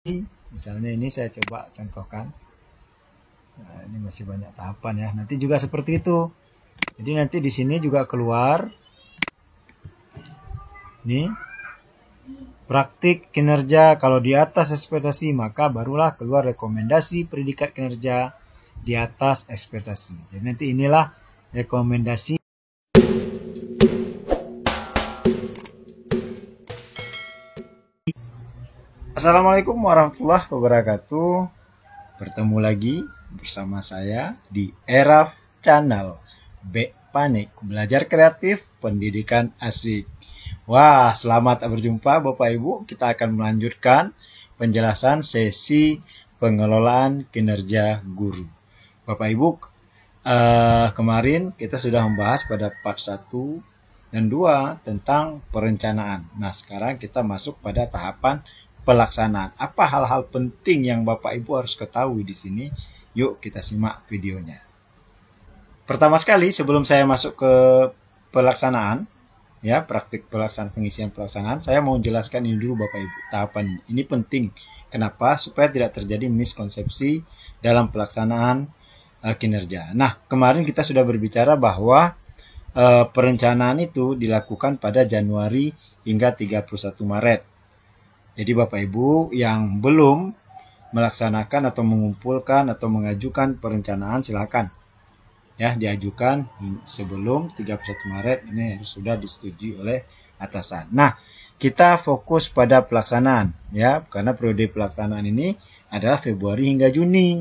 Misalnya ini saya coba contohkan. Nah, ini masih banyak tahapan ya. Nanti juga seperti itu. Jadi nanti di sini juga keluar. Nih, praktik kinerja kalau di atas ekspektasi maka barulah keluar rekomendasi predikat kinerja di atas ekspektasi. Jadi nanti inilah rekomendasi. Assalamualaikum warahmatullahi wabarakatuh. Bertemu lagi bersama saya di ERAF Channel B Panik Belajar Kreatif Pendidikan Asik. Wah, selamat berjumpa Bapak Ibu. Kita akan melanjutkan penjelasan sesi pengelolaan kinerja guru. Bapak Ibu, kemarin kita sudah membahas pada part 1 dan 2 tentang perencanaan. Nah, sekarang kita masuk pada tahapan pelaksanaan. Apa hal-hal penting yang Bapak Ibu harus ketahui di sini? Yuk kita simak videonya. Pertama sekali, sebelum saya masuk ke pelaksanaan, ya, praktik pelaksanaan, pengisian pelaksanaan, saya mau jelaskan ini dulu Bapak Ibu. Tahapan ini penting. Kenapa? Supaya tidak terjadi miskonsepsi dalam pelaksanaan kinerja. Nah, kemarin kita sudah berbicara bahwa perencanaan itu dilakukan pada Januari hingga 31 Maret. Jadi Bapak Ibu yang belum melaksanakan atau mengumpulkan atau mengajukan perencanaan silakan ya diajukan sebelum 31 Maret ini harus sudah disetujui oleh atasan. Nah, kita fokus pada pelaksanaan ya, karena periode pelaksanaan ini adalah Februari hingga Juni.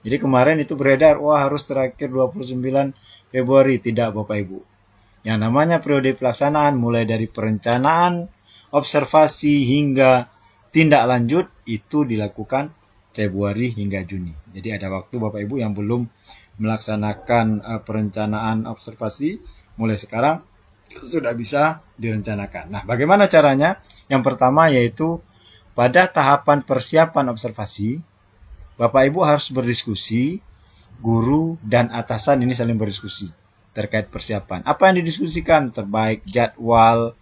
Jadi kemarin itu beredar, wah harus terakhir 29 Februari. Tidak Bapak Ibu. Yang namanya periode pelaksanaan mulai dari perencanaan, observasi hingga tindak lanjut itu dilakukan Februari hingga Juni. Jadi ada waktu Bapak Ibu yang belum melaksanakan perencanaan observasi, mulai sekarang sudah bisa direncanakan. Nah, bagaimana caranya? Yang pertama yaitu pada tahapan persiapan observasi, Bapak Ibu harus berdiskusi, guru dan atasan ini saling berdiskusi terkait persiapan. Apa yang didiskusikan? Terbaik jadwal,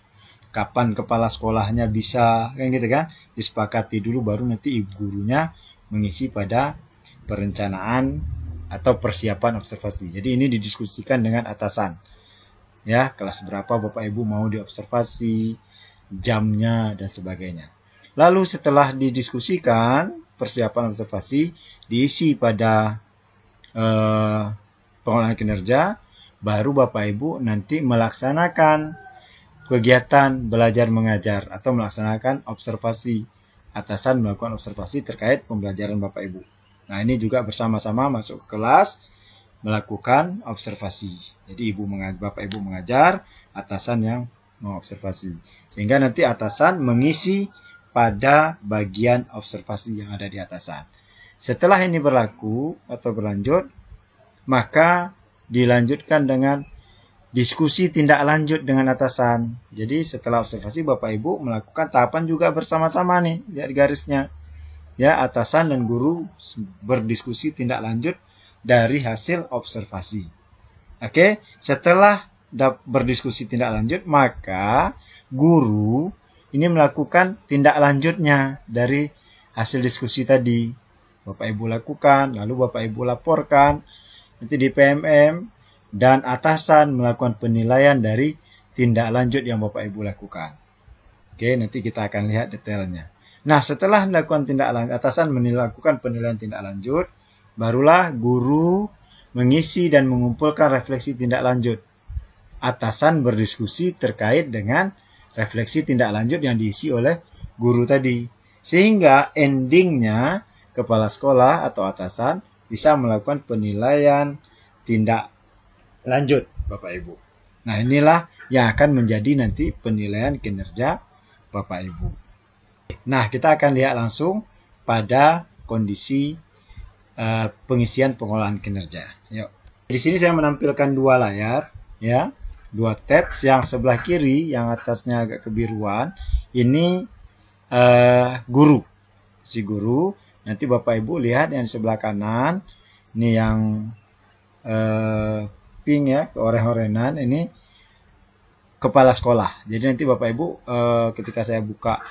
kapan kepala sekolahnya bisa, kan gitu kan? Disepakati dulu baru nanti ibu gurunya mengisi pada perencanaan atau persiapan observasi. Jadi ini didiskusikan dengan atasan. Ya, kelas berapa Bapak Ibu mau diobservasi, jamnya dan sebagainya. Lalu setelah didiskusikan persiapan observasi diisi pada pengelolaan kinerja, baru Bapak Ibu nanti melaksanakan kegiatan belajar mengajar atau melaksanakan observasi. Atasan melakukan observasi terkait pembelajaran Bapak Ibu. Nah, ini juga bersama-sama masuk ke kelas melakukan observasi. Jadi Bapak Ibu mengajar, atasan yang mengobservasi. Sehingga nanti atasan mengisi pada bagian observasi yang ada di atasan. Setelah ini berlaku atau berlanjut, maka dilanjutkan dengan diskusi tindak lanjut dengan atasan. Jadi setelah observasi Bapak Ibu melakukan tahapan juga bersama-sama nih, lihat garisnya. Ya, atasan dan guru berdiskusi tindak lanjut dari hasil observasi. Oke, setelah berdiskusi tindak lanjut, maka guru ini melakukan tindak lanjutnya dari hasil diskusi tadi. Bapak Ibu lakukan, lalu Bapak Ibu laporkan nanti di PMM, dan atasan melakukan penilaian dari tindak lanjut yang Bapak Ibu lakukan. Oke, nanti kita akan lihat detailnya. Nah, setelah melakukan tindak lanjut, atasan melakukan penilaian tindak lanjut, barulah guru mengisi dan mengumpulkan refleksi tindak lanjut. Atasan berdiskusi terkait dengan refleksi tindak lanjut yang diisi oleh guru tadi. Sehingga endingnya kepala sekolah atau atasan bisa melakukan penilaian tindak lanjut Bapak Ibu. Nah, inilah yang akan menjadi nanti penilaian kinerja Bapak Ibu. Nah, kita akan lihat langsung pada kondisi pengisian pengolahan kinerja. Yuk. Di sini saya menampilkan dua layar, ya, dua tab. Yang sebelah kiri, yang atasnya agak kebiruan, ini guru, si guru. Nanti Bapak Ibu lihat yang di sebelah kanan, ini yang pink ya, oren-orenan, ini kepala sekolah. Jadi nanti Bapak Ibu ketika saya buka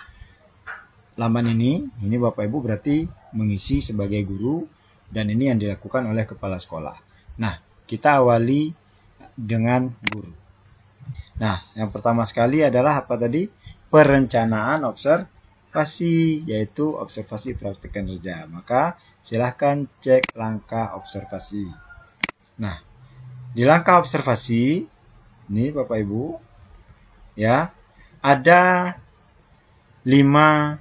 laman ini Bapak Ibu berarti mengisi sebagai guru, dan ini yang dilakukan oleh kepala sekolah. Nah, kita awali dengan guru. Nah, yang pertama sekali adalah apa tadi? Perencanaan observasi, yaitu observasi praktik kinerja. Maka silahkan cek langkah observasi. Nah, di langkah observasi ini Bapak Ibu ya, ada 5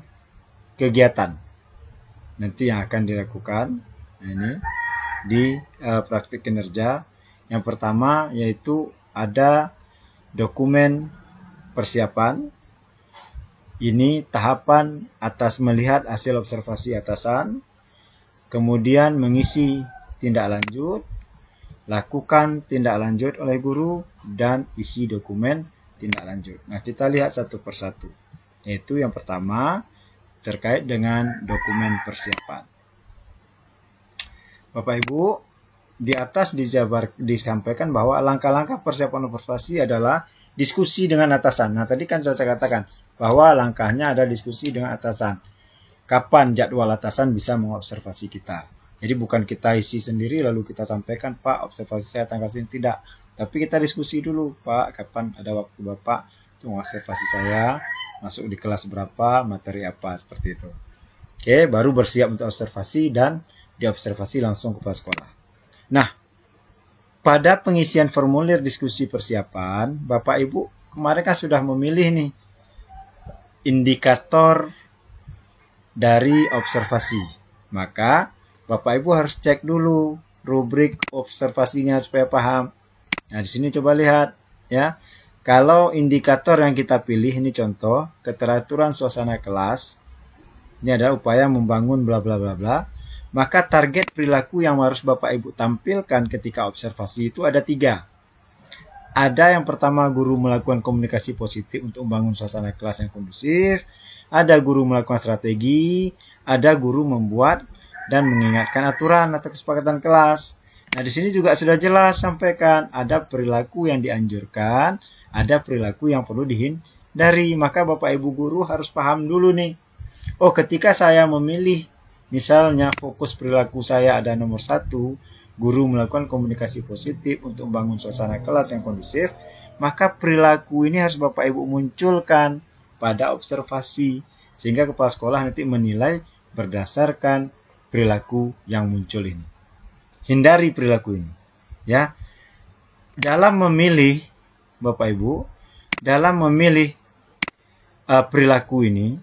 kegiatan nanti yang akan dilakukan ini di praktik kinerja. Yang pertama yaitu ada dokumen persiapan. Ini tahapan atas melihat hasil observasi atasan, kemudian mengisi tindak lanjut, lakukan tindak lanjut oleh guru, dan isi dokumen tindak lanjut. Nah, kita lihat satu persatu. Yaitu yang pertama terkait dengan dokumen persiapan. Bapak Ibu, di atas disampaikan bahwa langkah-langkah persiapan observasi adalah diskusi dengan atasan. Nah, tadi kan sudah saya katakan bahwa langkahnya ada diskusi dengan atasan. Kapan jadwal atasan bisa mengobservasi kita? Jadi bukan kita isi sendiri lalu kita sampaikan, Pak, observasi saya tanggal sini, tidak. Tapi kita diskusi dulu, Pak, kapan ada waktu Bapak untuk mengobservasi saya, masuk di kelas berapa, materi apa, seperti itu. Oke, baru bersiap untuk observasi dan diobservasi langsung kepala sekolah. Nah, pada pengisian formulir diskusi persiapan, Bapak Ibu kemarin kan sudah memilih nih indikator dari observasi. Maka Bapak Ibu harus cek dulu rubrik observasinya supaya paham. Nah, di sini coba lihat ya. Kalau indikator yang kita pilih ini contoh keteraturan suasana kelas. Ini adalah upaya membangun bla bla bla bla. Maka target perilaku yang harus Bapak Ibu tampilkan ketika observasi itu ada 3. Ada yang pertama, guru melakukan komunikasi positif untuk membangun suasana kelas yang kondusif. Ada guru melakukan strategi. Ada guru membuat dan mengingatkan aturan atau kesepakatan kelas. Nah, di sini juga sudah jelas sampaikan ada perilaku yang dianjurkan, ada perilaku yang perlu dihindari. Maka Bapak Ibu guru harus paham dulu nih. Oh, ketika saya memilih misalnya fokus perilaku saya ada nomor 1, guru melakukan komunikasi positif untuk membangun suasana kelas yang kondusif, maka perilaku ini harus Bapak Ibu munculkan pada observasi sehingga kepala sekolah nanti menilai berdasarkan perilaku yang muncul ini. Hindari perilaku ini. Ya. Dalam memilih Bapak Ibu, dalam memilih perilaku ini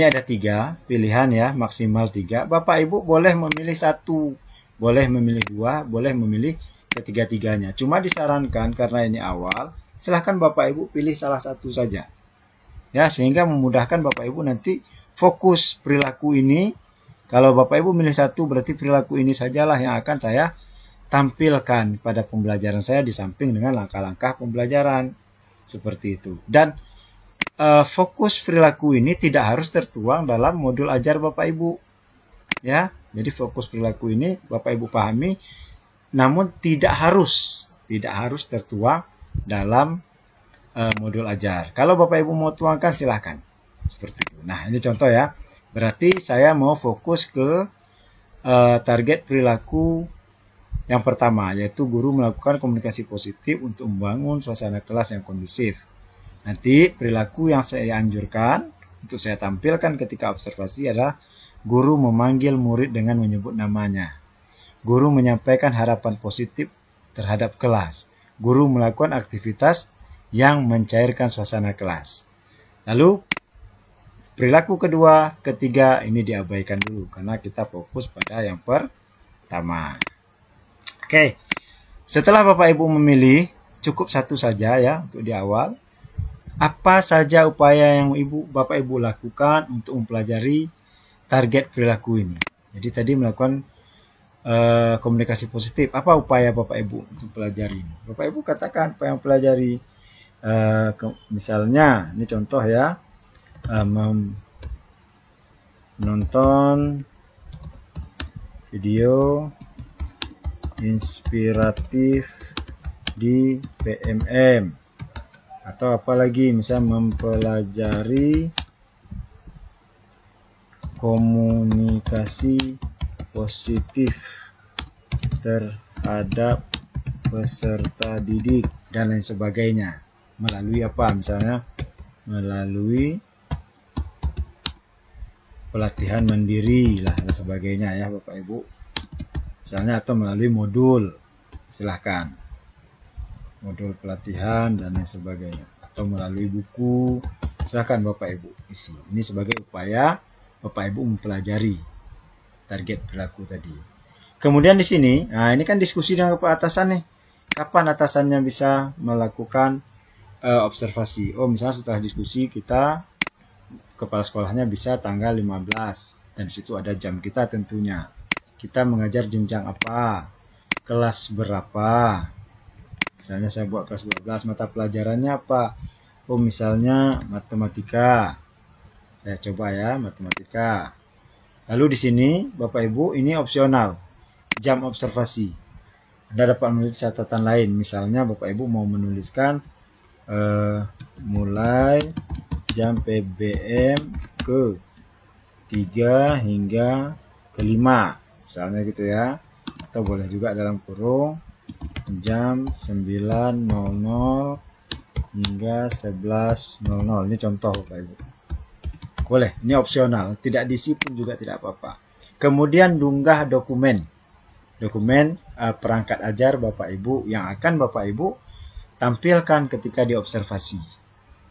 ada 3 pilihan ya, maksimal 3. Bapak Ibu boleh memilih 1, boleh memilih 2, boleh memilih ketiga-tiganya. Cuma disarankan karena ini awal, silahkan Bapak Ibu pilih salah satu saja. Ya, sehingga memudahkan Bapak Ibu nanti fokus perilaku ini. Kalau Bapak Ibu milih 1, berarti perilaku ini sajalah yang akan saya tampilkan pada pembelajaran saya di samping dengan langkah-langkah pembelajaran. Seperti itu. Dan fokus perilaku ini tidak harus tertuang dalam modul ajar Bapak Ibu. Ya, jadi fokus perilaku ini Bapak Ibu pahami, namun tidak harus tertuang dalam modul ajar. Kalau Bapak Ibu mau tuangkan silahkan. Seperti itu. Nah, ini contoh ya. Berarti saya mau fokus ke target perilaku yang pertama, yaitu guru melakukan komunikasi positif untuk membangun suasana kelas yang kondusif. Nanti perilaku yang saya anjurkan untuk saya tampilkan ketika observasi adalah guru memanggil murid dengan menyebut namanya. Guru menyampaikan harapan positif terhadap kelas. Guru melakukan aktivitas yang mencairkan suasana kelas. Lalu perilaku kedua, ketiga ini diabaikan dulu karena kita fokus pada yang pertama. Oke, setelah Bapak Ibu memilih, cukup 1 saja ya untuk di awal. Apa saja upaya yang Bapak Ibu lakukan untuk mempelajari target perilaku ini? Jadi tadi melakukan komunikasi positif. Apa upaya Bapak Ibu untuk pelajari ini? Bapak Ibu katakan apa yang pelajari. Misalnya, ini contoh ya. Menonton video inspiratif di PMM. Atau apalagi misal mempelajari komunikasi positif terhadap peserta didik dan lain sebagainya. Melalui apa? Misalnya melalui pelatihan mandiri lah dan sebagainya ya Bapak Ibu. Misalnya atau melalui modul, silahkan. Modul pelatihan dan lain sebagainya. Atau melalui buku, silahkan Bapak Ibu isi. Ini sebagai upaya Bapak Ibu mempelajari target perilaku tadi. Kemudian di sini, nah ini kan diskusi dengan kepala atasan nih. Kapan atasannya bisa melakukan observasi? Oh, misalnya setelah diskusi kita kepala sekolahnya bisa tanggal 15 dan di situ ada jam kita tentunya. Kita mengajar jenjang apa? Kelas berapa? Misalnya saya buat kelas 12, mata pelajarannya apa? Oh, misalnya matematika. Saya coba ya, matematika. Lalu di sini Bapak Ibu ini opsional. Jam observasi. Anda dapat menulis catatan lain. Misalnya Bapak Ibu mau menuliskan mulai jam PBM ke 3 hingga ke 5. Misalnya gitu ya. Atau boleh juga dalam kurung jam 9.00 hingga 11.00. Ini contoh Bapak Ibu. Boleh, ini opsional. Tidak diisi pun juga tidak apa-apa. Kemudian unggah dokumen. Dokumen perangkat ajar Bapak Ibu yang akan Bapak Ibu tampilkan ketika diobservasi.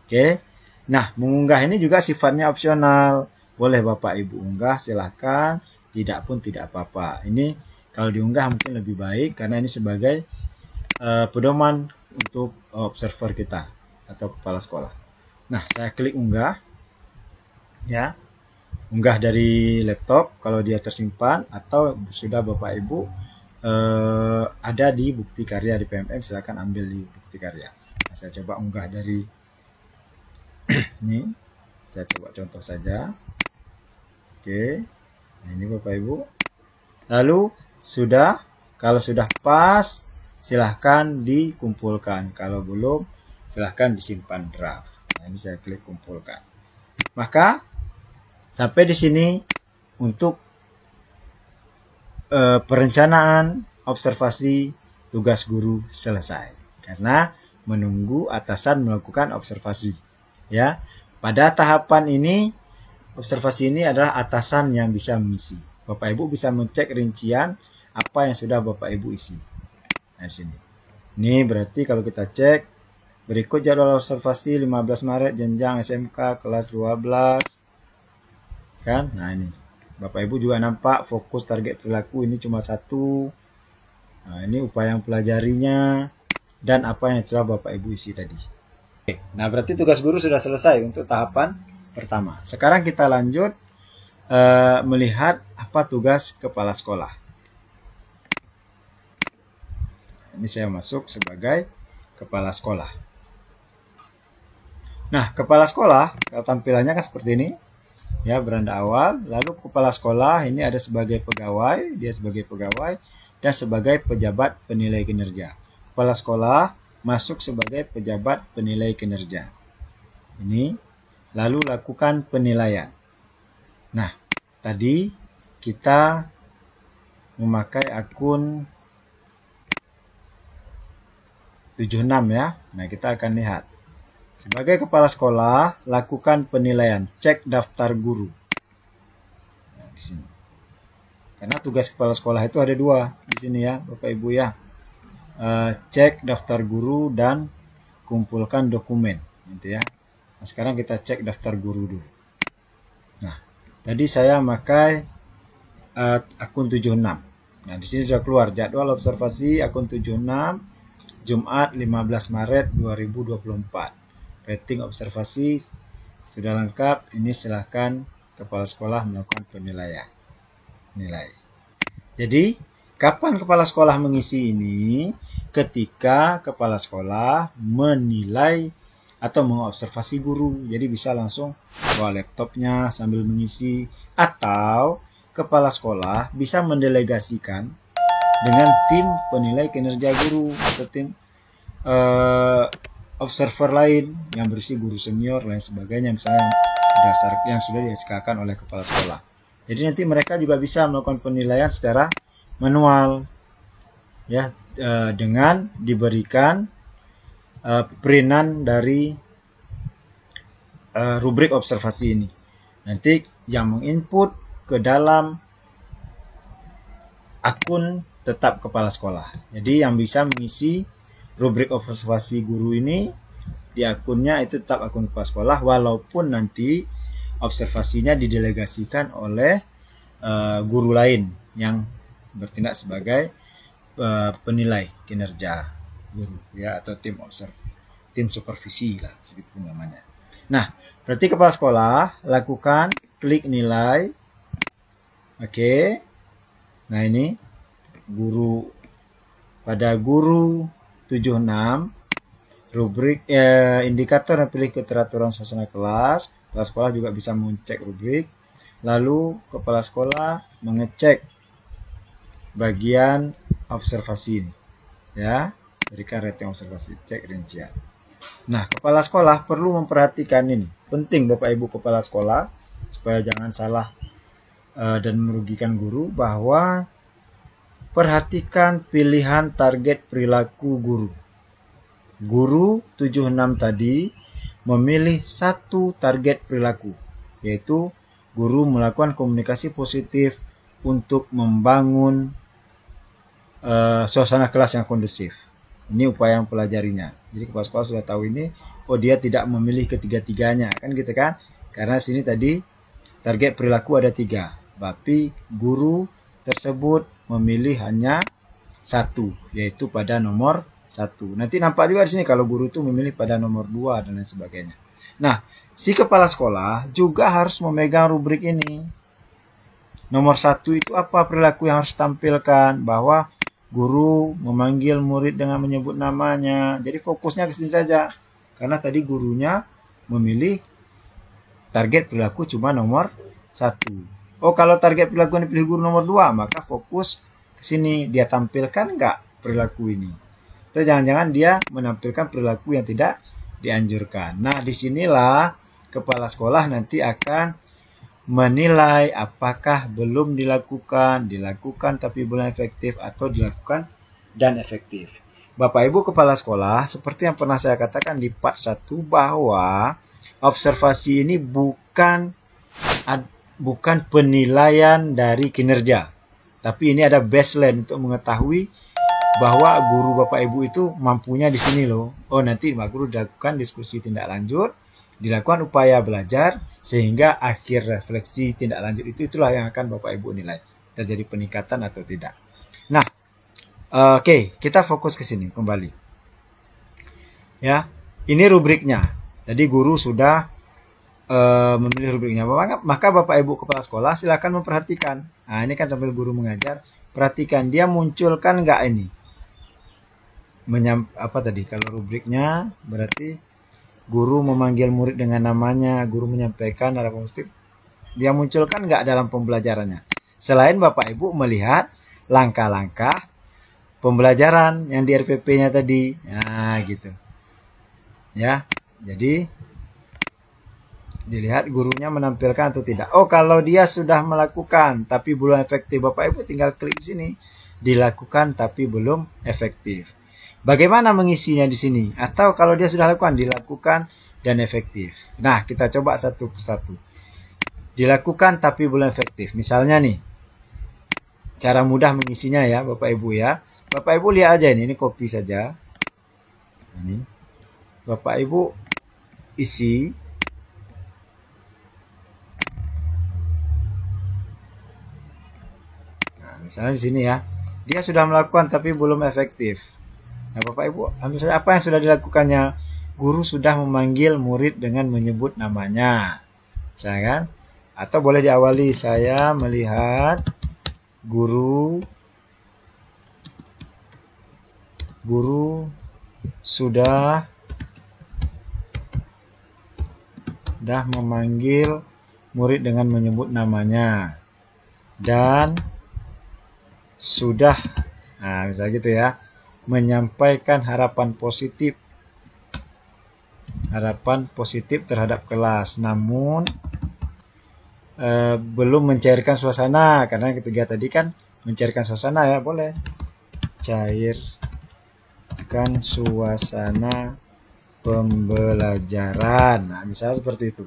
Oke. Nah, mengunggah ini juga sifatnya opsional. Boleh Bapak Ibu unggah, silahkan. Tidak pun tidak apa-apa. Ini kalau diunggah mungkin lebih baik karena ini sebagai pedoman untuk observer kita atau kepala sekolah. Nah, saya klik unggah. Ya, unggah dari laptop kalau dia tersimpan atau sudah Bapak Ibu ada di bukti karya di PMM, silakan ambil di bukti karya. Nah, saya coba unggah dari ini, saya coba contoh saja. Oke, nah ini Bapak Ibu. Lalu kalau sudah pas silahkan dikumpulkan, kalau belum silahkan disimpan draft. Nah, ini saya klik kumpulkan. Maka sampai di sini untuk perencanaan observasi tugas guru selesai. Karena menunggu atasan melakukan observasi. Ya, pada tahapan ini observasi ini adalah atasan yang bisa mengisi. Bapak Ibu bisa mengecek rincian apa yang sudah Bapak Ibu isi. Nah, di sini. Ini berarti kalau kita cek berikut jadwal observasi 15 Maret jenjang SMK kelas 12. Kan? Nah, ini. Bapak Ibu juga nampak fokus target perilaku ini cuma satu. Nah, ini upaya yang pelajarinya dan apa yang sudah Bapak Ibu isi tadi. Oke, nah berarti tugas guru sudah selesai untuk tahapan pertama. Sekarang kita lanjut melihat apa tugas kepala sekolah. Ini saya masuk sebagai kepala sekolah. Nah, kepala sekolah tampilannya kan seperti ini. Ya, beranda awal, lalu kepala sekolah ini ada sebagai pegawai, dia sebagai pegawai dan sebagai pejabat penilai kinerja. Kepala sekolah masuk sebagai pejabat penilai kinerja. Ini lalu lakukan penilaian. Nah, tadi kita memakai akun 76 ya. Nah, kita akan lihat. Sebagai kepala sekolah, lakukan penilaian, cek daftar guru. Nah, di sini. Karena tugas kepala sekolah itu ada dua di sini ya, Bapak Ibu ya. Cek daftar guru dan kumpulkan dokumen, gitu ya. Nah, sekarang kita cek daftar guru dulu. Nah, tadi saya pakai akun 76. Nah, di sini sudah keluar jadwal observasi akun 76 Jumat 15 Maret 2024. Rating observasi sudah lengkap. Ini silahkan kepala sekolah melakukan penilaian. Nilai. Jadi, kapan kepala sekolah mengisi ini? Ketika kepala sekolah menilai atau mengobservasi guru. Jadi bisa langsung bawa laptopnya sambil mengisi. Atau kepala sekolah bisa mendelegasikan dengan tim penilai kinerja guru atau tim observer lain yang berisi guru senior lain sebagainya, misalnya dasar yang sudah di SK-kan oleh kepala sekolah. Jadi nanti mereka juga bisa melakukan penilaian secara manual, ya, dengan diberikan printan dari rubrik observasi ini. Nanti yang menginput ke dalam akun tetap kepala sekolah. Jadi yang bisa mengisi rubrik observasi guru ini di akunnya itu tetap akun kepala sekolah, walaupun nanti observasinya didelegasikan oleh guru lain yang bertindak sebagai penilai kinerja guru, ya, atau tim supervisi lah, segitu namanya. Nah, berarti kepala sekolah lakukan klik nilai. Oke. Nah, ini guru pada guru 76 rubrik indikator yang pilih keteraturan suasana kelas. Kepala sekolah juga bisa mengecek rubrik. Lalu kepala sekolah mengecek bagian observasi ini, ya, berikan rating observasi, cek rincian. Nah, kepala sekolah perlu memperhatikan ini, penting Bapak Ibu kepala sekolah, supaya jangan salah dan merugikan guru, bahwa perhatikan pilihan target perilaku guru. Guru 76 tadi memilih satu target perilaku, yaitu guru melakukan komunikasi positif untuk membangun suasana kelas yang kondusif. Ini upaya yang pelajarinya. Jadi kepala sekolah sudah tahu ini, oh dia tidak memilih ketiga-tiganya, kan gitu kan? Karena sini tadi target perilaku ada 3, tapi guru tersebut memilih hanya satu, yaitu pada nomor 1. Nanti nampak juga di sini kalau guru itu memilih pada nomor 2 dan lain sebagainya. Nah, si kepala sekolah juga harus memegang rubrik ini. Nomor 1 itu apa perilaku yang harus tampilkan, bahwa guru memanggil murid dengan menyebut namanya. Jadi fokusnya ke sini saja. Karena tadi gurunya memilih target perilaku cuma nomor 1. Oh, kalau target perilaku yang dipilih guru nomor 2, maka fokus ke sini. Dia tampilkan nggak perilaku ini? Atau jangan-jangan dia menampilkan perilaku yang tidak dianjurkan. Nah, disinilah kepala sekolah nanti akan menilai apakah belum dilakukan tapi belum efektif, atau dilakukan dan efektif. Bapak Ibu kepala sekolah, seperti yang pernah saya katakan di part 1, bahwa observasi ini bukan penilaian dari kinerja, tapi ini ada baseline untuk mengetahui bahwa guru Bapak Ibu itu mampunya di sini loh. Oh, nanti Pak Guru dilakukan diskusi tindak lanjut, dilakukan upaya belajar, sehingga akhir refleksi tindak lanjut itulah yang akan Bapak Ibu nilai terjadi peningkatan atau tidak. Nah, oke, kita fokus ke sini kembali. Ya, ini rubriknya. Jadi guru sudah memilih rubriknya. Maka Bapak Ibu kepala sekolah silakan memperhatikan. Nah, ini kan sambil guru mengajar, perhatikan dia munculkan nggak ini. Apa tadi? Kalau rubriknya berarti guru memanggil murid dengan namanya, guru menyampaikan harapan positif, dia munculkan nggak dalam pembelajarannya? Selain Bapak Ibu melihat langkah-langkah pembelajaran yang di RPP-nya tadi. Nah, gitu. Ya, jadi dilihat gurunya menampilkan atau tidak. Oh, kalau dia sudah melakukan tapi belum efektif, Bapak Ibu tinggal klik sini, dilakukan tapi belum efektif. Bagaimana mengisinya di sini? Atau kalau dia sudah lakukan, dilakukan dan efektif. Nah, kita coba satu persatu. Dilakukan tapi belum efektif. Misalnya nih, cara mudah mengisinya ya Bapak Ibu ya. Bapak Ibu lihat aja ini copy saja. Ini Bapak Ibu isi. Nah, misalnya di sini ya. Dia sudah melakukan tapi belum efektif. Nah, Bapak Ibu, misalnya apa yang sudah dilakukannya? Guru sudah memanggil murid dengan menyebut namanya. Misalnya kan? Atau boleh diawali, saya melihat guru sudah memanggil murid dengan menyebut namanya dan sudah, nah misalnya gitu ya, menyampaikan harapan positif terhadap kelas. Namun belum mencairkan suasana, karena yang ketiga tadi kan mencairkan suasana ya, boleh cairkan suasana pembelajaran. Nah, misalnya seperti itu.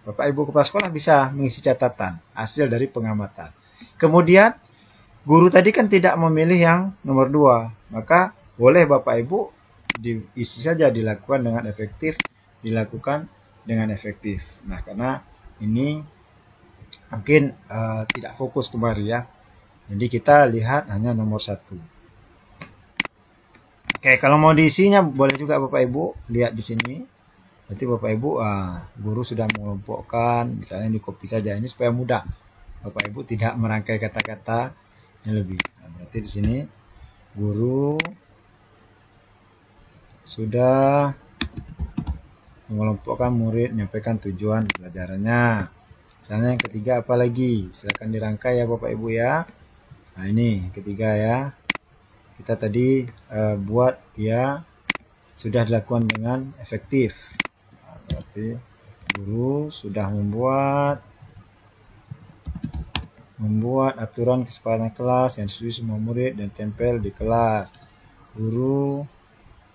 Bapak Ibu kepala sekolah bisa mengisi catatan hasil dari pengamatan. Kemudian guru tadi kan tidak memilih yang nomor 2, maka boleh Bapak Ibu diisi saja dilakukan dengan efektif, dilakukan dengan efektif. Nah, karena ini mungkin tidak fokus kembali ya. Jadi kita lihat hanya nomor 1. Oke, kalau mau diisinya boleh juga Bapak Ibu lihat di sini. Berarti Bapak Ibu, guru sudah mengelompokkan, misalnya di copy saja. Ini supaya mudah. Bapak Ibu tidak merangkai kata-kata yang lebih. Nah, berarti di sini guru sudah mengelompokkan murid, menyampaikan tujuan pelajarannya. Misalnya yang ketiga apa lagi? Silakan dirangkai ya Bapak Ibu ya. Nah, ini yang ketiga ya. Kita tadi buat ya sudah dilakukan dengan efektif. Berarti guru sudah membuat aturan kesepakatan kelas yang disetujui semua murid dan tempel di kelas. Guru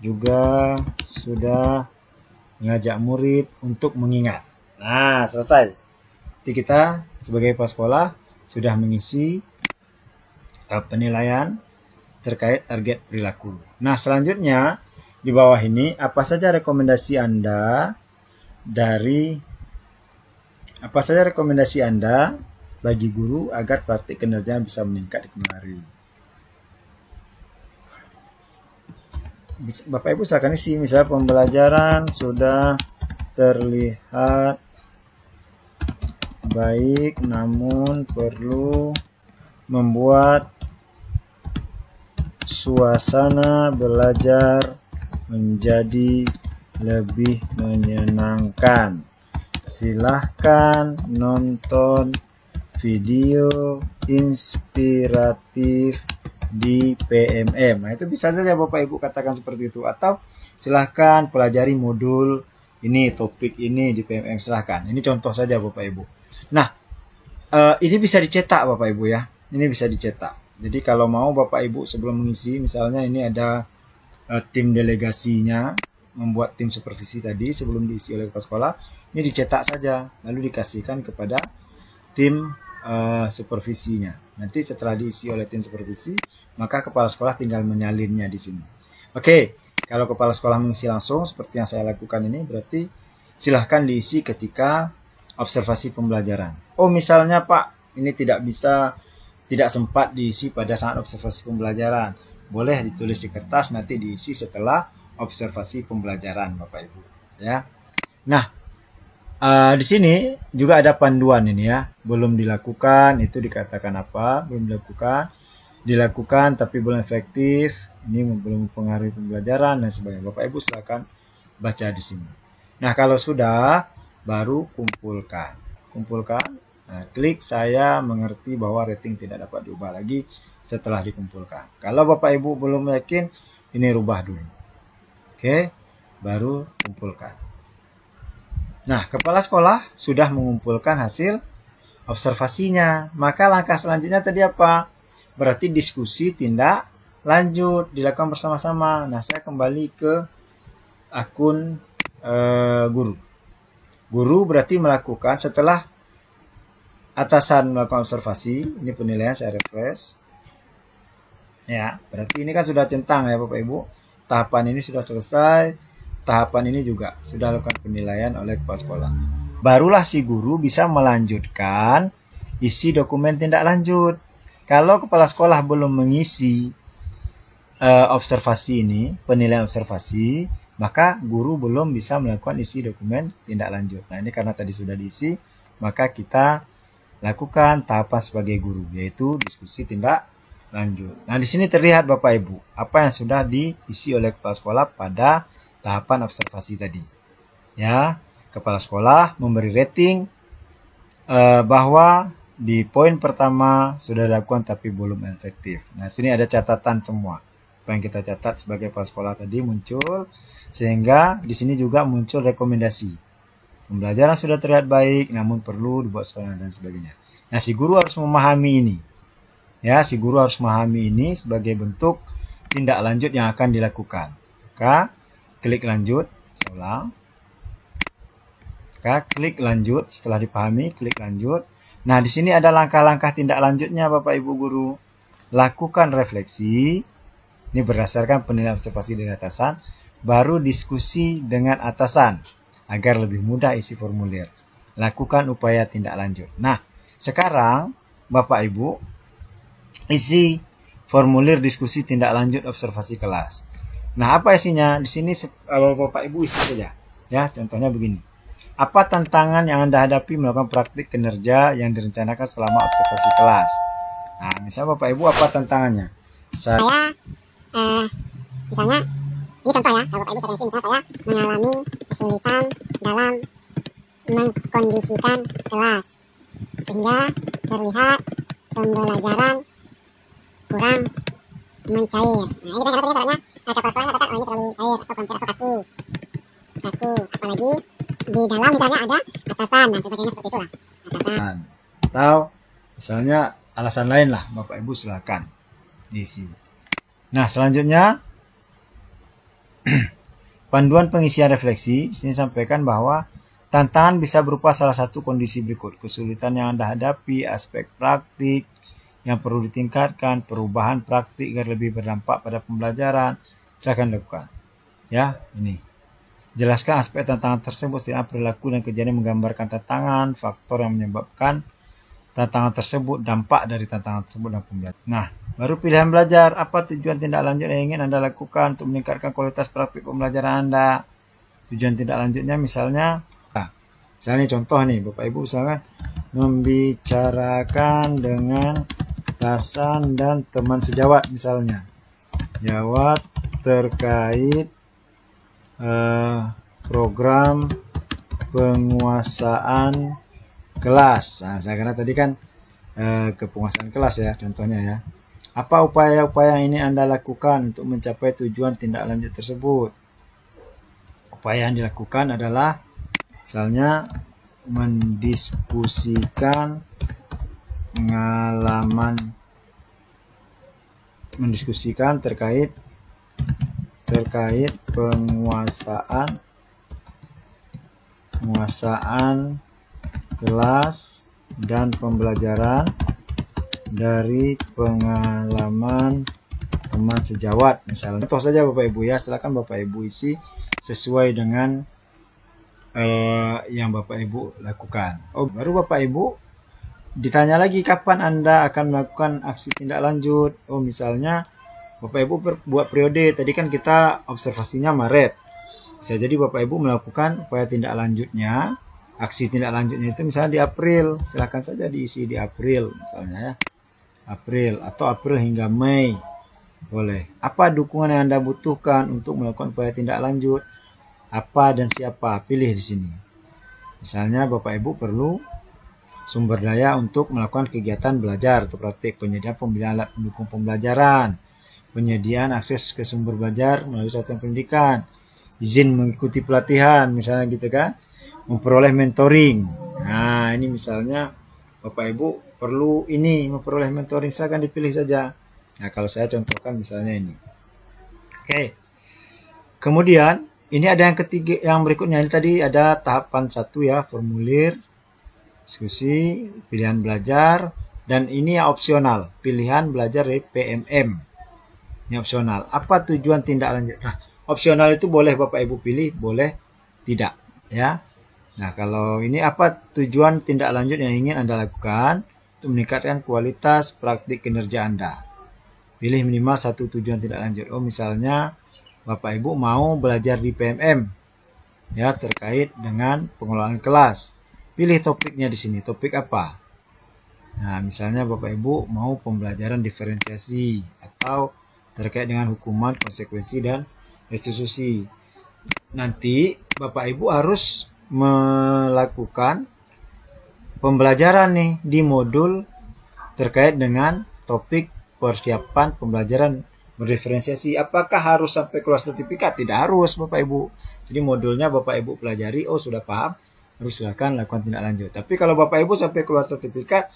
juga sudah mengajak murid untuk mengingat. Nah, selesai. Jadi kita sebagai kepala sekolah sudah mengisi penilaian terkait target perilaku. Nah, selanjutnya di bawah ini apa saja rekomendasi Anda bagi guru agar praktik kinerja bisa meningkat di kemudian hari. Bapak Ibu silakan isi, misalnya pembelajaran sudah terlihat baik namun perlu membuat suasana belajar menjadi lebih menyenangkan. Silahkan nonton video inspiratif di PMM. Nah, itu bisa saja Bapak Ibu katakan seperti itu. Atau silahkan pelajari modul ini, topik ini di PMM, silahkan. Ini contoh saja Bapak Ibu. Nah, ini bisa dicetak Bapak Ibu ya. Ini bisa dicetak. Jadi kalau mau Bapak Ibu sebelum mengisi, misalnya ini ada tim delegasinya, membuat tim supervisi tadi sebelum diisi oleh kepala sekolah, ini dicetak saja lalu dikasihkan kepada tim supervisinya. Nanti setelah diisi oleh tim supervisi, maka kepala sekolah tinggal menyalinnya di sini. Oke, kalau kepala sekolah mengisi langsung seperti yang saya lakukan ini, berarti silahkan diisi ketika observasi pembelajaran. Oh, misalnya Pak, ini tidak sempat diisi pada saat observasi pembelajaran. Boleh ditulis di kertas, nanti diisi setelah observasi pembelajaran Bapak Ibu ya. Nah, di sini juga ada panduan ini ya. Belum dilakukan itu dikatakan apa? Belum dilakukan tapi belum efektif. Ini belum mempengaruhi pembelajaran dan sebagainya. Bapak Ibu silakan baca di sini. Nah, kalau sudah baru kumpulkan. Nah, klik saya mengerti bahwa rating tidak dapat diubah lagi setelah dikumpulkan. Kalau Bapak Ibu belum yakin, ini rubah dulu. Oke, baru kumpulkan. Nah, kepala sekolah sudah mengumpulkan hasil observasinya. Maka langkah selanjutnya tadi apa? Berarti diskusi tindak lanjut dilakukan bersama-sama. Nah, saya kembali ke akun guru. Guru berarti melakukan setelah atasan melakukan observasi. Ini penilaian, saya refresh. Ya, berarti ini kan sudah centang ya Bapak Ibu. Tahapan ini sudah selesai. Tahapan ini juga sudah lakukan penilaian oleh kepala sekolah. Barulah si guru bisa melanjutkan isi dokumen tindak lanjut. Kalau kepala sekolah belum mengisi observasi ini, penilaian observasi, maka guru belum bisa melakukan isi dokumen tindak lanjut. Nah, ini karena tadi sudah diisi, maka kita lakukan tahapan sebagai guru, yaitu diskusi tindak lanjut. Nah, di sini terlihat Bapak Ibu, apa yang sudah diisi oleh kepala sekolah pada tahapan observasi tadi. Ya, kepala sekolah memberi rating bahwa di poin pertama sudah dilakukan tapi belum efektif. Nah, sini ada catatan semua. Apa yang kita catat sebagai kepala sekolah tadi muncul, sehingga di sini juga muncul rekomendasi. Pembelajaran sudah terlihat baik, namun perlu dibuat soal dan sebagainya. Nah, si guru harus memahami ini. Ya, si guru harus memahami ini sebagai bentuk tindak lanjut yang akan dilakukan. Maka, klik lanjut, ulang. Maka, klik lanjut, setelah dipahami, klik lanjut. Nah, di sini ada langkah-langkah tindak lanjutnya Bapak Ibu guru. Lakukan refleksi, ini berdasarkan penilaian observasi dari atasan, baru diskusi dengan atasan agar lebih mudah isi formulir. Lakukan upaya tindak lanjut. Nah, sekarang Bapak Ibu isi formulir diskusi tindak lanjut observasi kelas. Nah, apa isinya? Di sini Bapak Ibu isi saja. Ya, contohnya begini. Apa tantangan yang Anda hadapi melakukan praktik kinerja yang direncanakan selama observasi kelas? Nah, misalnya Bapak Ibu apa tantangannya? Misalnya, ini contoh ya, kalau Bapak Ibu misalnya saya mengalami kesulitan dalam mengkondisikan kelas, sehingga terlihat pembelajaran kurang mencair. Nah, ini kan caranya kapal selam katakan, oh ini terlalu cair atau konten atau kaku. Apalagi di dalam misalnya ada atasan dan sebagainya seperti itulah. Atasan. Atau misalnya alasan lain lah, Bapak Ibu silakan diisi. Nah, selanjutnya panduan pengisian refleksi. Di sini sampaikan bahwa tantangan bisa berupa salah satu kondisi berikut: kesulitan yang Anda hadapi, aspek praktik yang perlu ditingkatkan, perubahan praktik agar lebih berdampak pada pembelajaran. Silakan lakukan. Ya, ini. Jelaskan aspek tantangan tersebut, setiap perilaku dan kejadian menggambarkan tantangan, faktor yang menyebabkan tantangan tersebut, dampak dari tantangan tersebut dan pembelajaran. Nah, baru pilihan belajar. Apa tujuan tindak lanjut yang ingin Anda lakukan untuk meningkatkan kualitas praktik pembelajaran Anda? Tujuan tindak lanjutnya misalnya, misalnya contoh nih, Bapak Ibu misalkan membicarakan dengan atasan dan teman sejawat misalnya. Jawab terkait program penguasaan kelas. Nah, saya karena tadi kan kepenguasaan kelas ya contohnya ya. Apa upaya-upaya yang ini Anda lakukan untuk mencapai tujuan tindak lanjut tersebut? Upaya yang dilakukan adalah misalnya mendiskusikan terkait penguasaan kelas dan pembelajaran dari pengalaman teman sejawat misalnya. Contoh saja Bapak Ibu ya, silakan Bapak Ibu isi sesuai dengan yang Bapak Ibu lakukan. Oh, baru Bapak Ibu ditanya lagi kapan Anda akan melakukan aksi tindak lanjut. Oh, misalnya Bapak Ibu buat periode, tadi kan kita observasinya Maret. Bisa jadi Bapak Ibu melakukan upaya tindak lanjutnya, aksi tindak lanjutnya itu misalnya di April. Silakan saja diisi di April misalnya ya. April atau April hingga Mei. Boleh. Apa dukungan yang Anda butuhkan untuk melakukan upaya tindak lanjut? Apa dan siapa? Pilih di sini. Misalnya Bapak Ibu perlu sumber daya untuk melakukan kegiatan belajar atau praktik, penyediaan pembelian alat pendukung pembelajaran, penyediaan akses ke sumber belajar melalui satuan pendidikan, izin mengikuti pelatihan misalnya gitu kan, memperoleh mentoring. Nah, ini misalnya Bapak Ibu perlu ini memperoleh mentoring, silakan dipilih saja. Nah, kalau saya contohkan misalnya ini. Oke. Kemudian ini ada yang ketiga, yang berikutnya ini tadi ada tahapan 1 ya, formulir, diskusi, pilihan belajar, dan ini yang opsional, pilihan belajar dari PMM. Ini opsional. Apa tujuan tindak lanjut? Nah, opsional itu boleh Bapak Ibu pilih, boleh tidak ya. Nah, kalau ini apa tujuan tindak lanjut yang ingin Anda lakukan untuk meningkatkan kualitas praktik kinerja Anda? Pilih minimal 1 tujuan tindak lanjut. Oh, misalnya Bapak Ibu mau belajar di PMM ya terkait dengan pengelolaan kelas. Pilih topiknya di sini. Topik apa? Nah, misalnya Bapak Ibu mau pembelajaran diferensiasi atau terkait dengan hukuman, konsekuensi dan restitusi. Nanti Bapak Ibu harus melakukan pembelajaran nih di modul terkait dengan topik persiapan pembelajaran berdiferensiasi. Apakah harus sampai keluar sertifikat? Tidak harus Bapak Ibu. Jadi modulnya Bapak Ibu pelajari, oh sudah paham, harus silakan lakukan tindak lanjut. Tapi kalau Bapak Ibu sampai keluar sertifikat,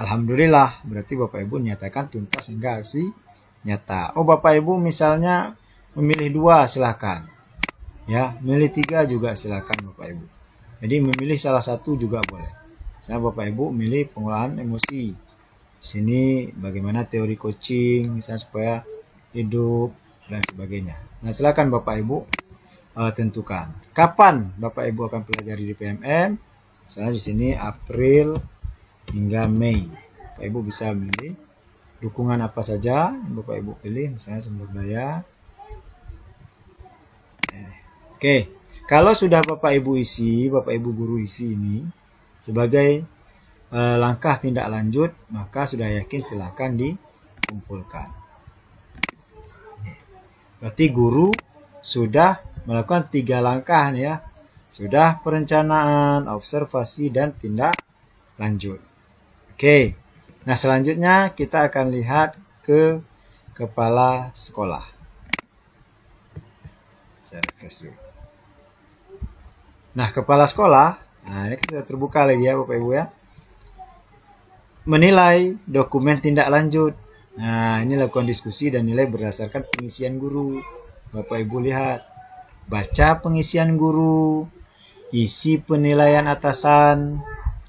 alhamdulillah, berarti Bapak Ibu nyatakan tuntas hingga aksi nyata. Oh, Bapak Ibu misalnya memilih 2, silakan. Ya, memilih 3 juga silakan Bapak Ibu. Jadi memilih salah satu juga boleh. Misalnya Bapak Ibu milih pengolahan emosi. Di sini bagaimana teori coaching, misalnya supaya hidup dan sebagainya. Nah, silakan Bapak Ibu tentukan kapan Bapak Ibu akan pelajari di PMM. Misalnya di sini April hingga Mei. Bapak Ibu bisa milih dukungan apa saja yang Bapak Ibu pilih, misalnya sumber daya. Oke, kalau sudah Bapak Ibu isi, Bapak Ibu guru isi ini sebagai langkah tindak lanjut, maka sudah yakin silakan dikumpulkan. Berarti guru sudah melakukan 3 langkah nih ya. Sudah perencanaan, observasi, dan tindak lanjut. Oke, nah selanjutnya kita akan lihat ke kepala sekolah. Saya refresh dulu. Nah, kepala sekolah, nah ini sudah terbuka lagi ya Bapak Ibu ya. Menilai dokumen tindak lanjut. Nah, ini lakukan diskusi dan nilai berdasarkan pengisian guru. Bapak Ibu lihat. Baca pengisian guru, isi penilaian atasan,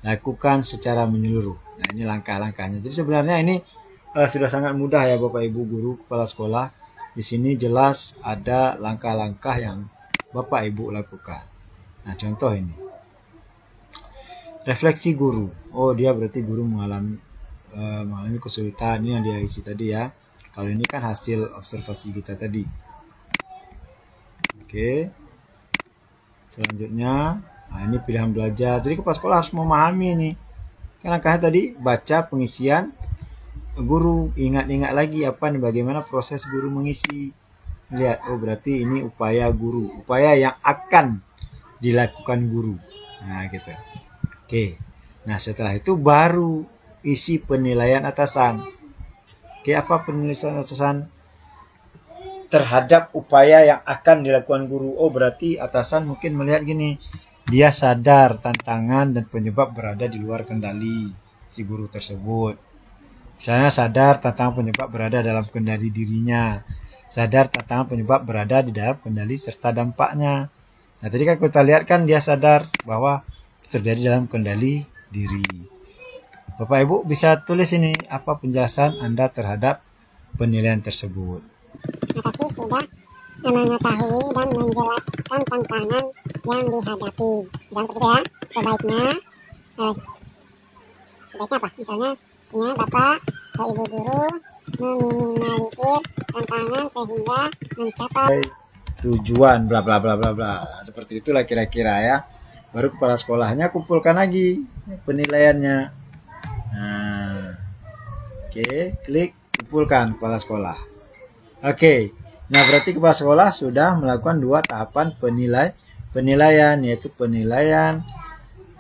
lakukan secara menyeluruh. Nah, ini langkah-langkahnya. Jadi sebenarnya ini sudah sangat mudah ya Bapak Ibu guru kepala sekolah. Di sini jelas ada langkah-langkah yang Bapak Ibu lakukan. Nah, contoh ini. Refleksi guru. Oh, dia berarti guru mengalami kesulitan. Ini yang dia isi tadi ya. Kalau ini kan hasil observasi kita tadi. Oke. Selanjutnya, nah ini pilihan belajar. Jadi kepala sekolah harus memahami ini. Kan langkahnya tadi baca pengisian guru, ingat-ingat lagi apa nih, bagaimana proses guru mengisi. Lihat, oh berarti ini upaya guru, upaya yang akan dilakukan guru. Nah, gitu. Oke. Nah, setelah itu baru isi penilaian atasan. Oke, apa penilaian atasan? Terhadap upaya yang akan dilakukan guru. Oh, berarti atasan mungkin melihat gini, dia sadar tantangan dan penyebab berada di luar kendali si guru tersebut. Misalnya sadar tantangan penyebab berada dalam kendali dirinya, sadar tantangan penyebab berada di dalam kendali serta dampaknya. Nah, tadi kan kita lihat kan dia sadar bahwa terjadi dalam kendali diri. Bapak Ibu bisa tulis ini, apa penjelasan Anda terhadap penilaian tersebut. Atasi sudah mengetahui dan menjelaskan tantangan yang dihadapi. Jangan begitu ya. Sebaiknya apa? Misalnya, ini Bapak atau Ibu guru meminimalisir tantangan sehingga mencapai tujuan bla bla bla bla bla. Seperti itulah kira-kira ya. Baru kepala sekolahnya kumpulkan lagi penilaiannya. Nah, oke, klik kumpulkan kepala sekolah. Oke, nah berarti kepala sekolah sudah melakukan 2 tahapan penilaian, yaitu penilaian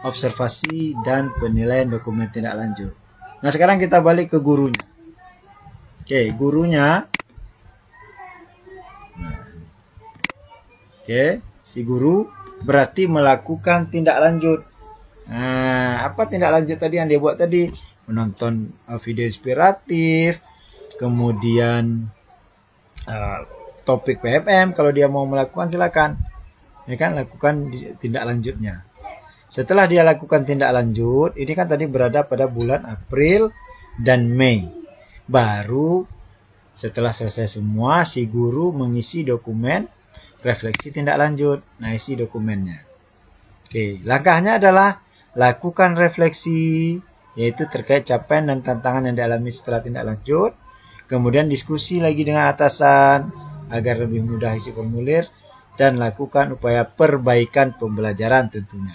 observasi dan penilaian dokumen tindak lanjut. Nah, sekarang kita balik ke gurunya. Oke, gurunya. Oke, si guru berarti melakukan tindak lanjut. Nah, apa tindak lanjut tadi yang dia buat tadi? Menonton video inspiratif, kemudian topik PMM. Kalau dia mau melakukan silakan, ya kan, lakukan tindak lanjutnya. Setelah dia lakukan tindak lanjut, ini kan tadi berada pada bulan April dan Mei. Baru setelah selesai semua, si guru mengisi dokumen refleksi tindak lanjut. Nah, isi dokumennya. Oke, langkahnya adalah lakukan refleksi, yaitu terkait capaian dan tantangan yang dialami setelah tindak lanjut. Kemudian diskusi lagi dengan atasan agar lebih mudah isi formulir, dan lakukan upaya perbaikan pembelajaran tentunya.